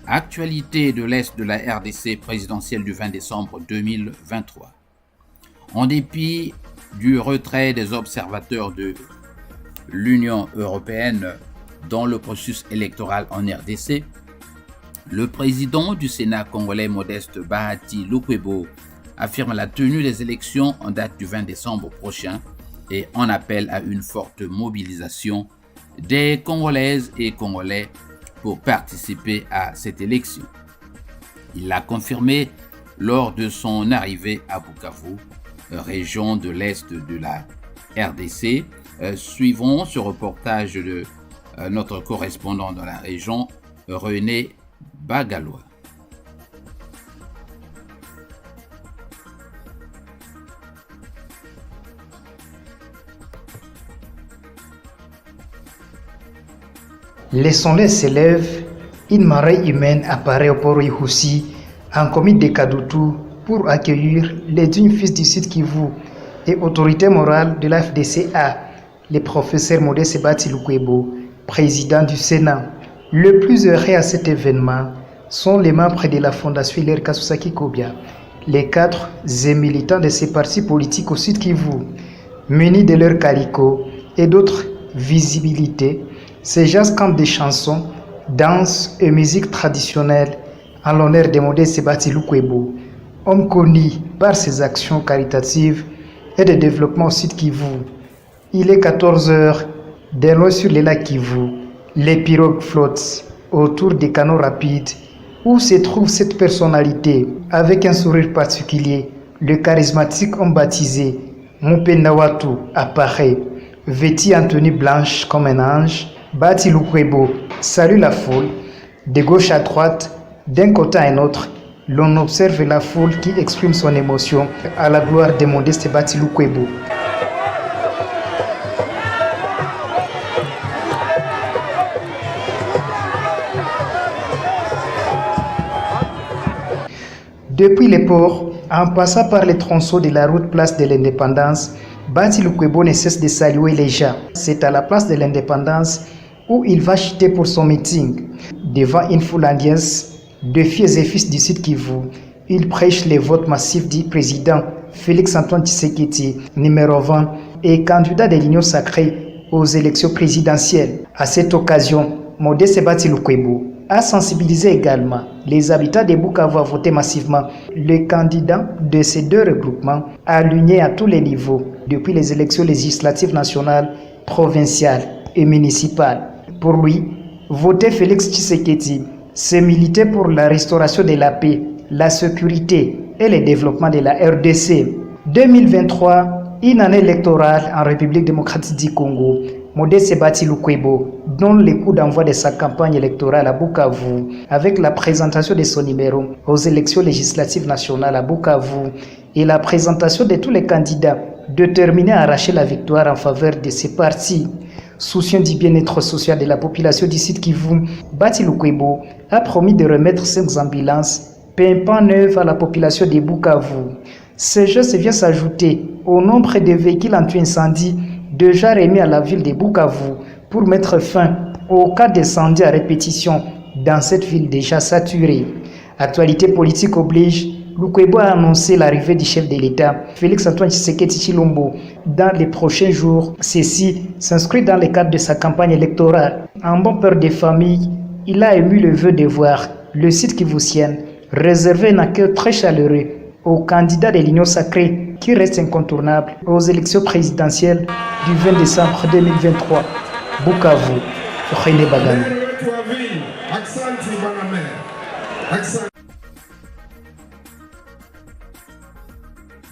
Actualité de l'Est de la RDC présidentielle du 20 décembre 2023. En dépit du retrait des observateurs de l'Union européenne dans le processus électoral en RDC, le président du Sénat congolais Modeste Bahati Lukwebo affirme la tenue des élections en date du 20 décembre prochain et en appelle à une forte mobilisation des Congolaises et Congolais pour participer à cette élection. Il l'a confirmé lors de son arrivée à Bukavu, région de l'Est de la RDC. Suivons ce reportage de notre correspondant dans la région, René Bagalois. Laissons-les s'élève, une marée humaine apparaît au port Ihoussi, en commune de Kadoutou, pour accueillir les dignes fils du Sud Kivu et autorité morale de la FDCA, le professeur Modeste Bahati Lukwebo, président du Sénat. Le plus heureux à cet événement sont les membres de la fondation Hilaire Kasousaki Kobia, les cadres et militants de ces partis politiques au Sud Kivu, munis de leurs calicots et d'autres visibilités. Ces gens cantent des chansons, danses et musique traditionnelle en l'honneur de Modeste Bahati Lukwebo, homme connu par ses actions caritatives et de développement au Sud Kivu. Il est 14h, dès loin sur les lacs Kivu, les pirogues flottent autour des canaux rapides où se trouve cette personnalité avec un sourire particulier. Le charismatique homme baptisé Mupenda Watu apparaît, vêtu en tenue blanche comme un ange. Bahati Lukwebo salue la foule, de gauche à droite, d'un côté à un autre. L'on observe la foule qui exprime son émotion à la gloire de Modeste Bahati Lukwebo. Depuis les ports, en passant par les tronçons de la route Place de l'Indépendance, Bahati Lukwebo ne cesse de saluer les gens. C'est à la Place de l'Indépendance où il va chuter pour son meeting. Devant une foule indienne de filles et fils du Sud Kivu, il prêche les votes massifs du président Félix-Antoine Tshisekedi, numéro 20, et candidat de l'Union sacrée aux élections présidentielles. À cette occasion, Modeste Bahati Lukwebo a sensibilisé également les habitants de Bukavu à voter massivement. Le candidat de ces deux regroupements a aligné à tous les niveaux, depuis les élections législatives nationales, provinciales et municipales. Pour lui, voter Félix Tshisekedi, c'est militer pour la restauration de la paix, la sécurité et le développement de la RDC. 2023, une année électorale en République démocratique du Congo. Modeste Bahati Lukwebo donne le coup d'envoi de sa campagne électorale à Bukavu avec la présentation de son numéro aux élections législatives nationales à Bukavu et la présentation de tous les candidats déterminés à arracher la victoire en faveur de ces partis. Soucieux du bien-être social de la population du Sud Kivu, Bahati Lukwebo a promis de remettre 5 ambulances pimpant neuves à la population de Bukavu. Ce geste vient s'ajouter au nombre de véhicules anti-incendie déjà remis à la ville de Bukavu pour mettre fin au cas d'incendie à répétition dans cette ville déjà saturée. Actualité politique oblige, Lukwebo a annoncé l'arrivée du chef de l'État, Félix-Antoine Tshisekedi Tshilombo, dans les prochains jours. Ceci s'inscrit dans le cadre de sa campagne électorale. En bon père de famille, il a ému le vœu de voir le site kivusien réserver un accueil très chaleureux aux candidats de l'Union sacrée qui reste incontournable aux élections présidentielles du 20 décembre 2023. Bukavu, René Bagalois.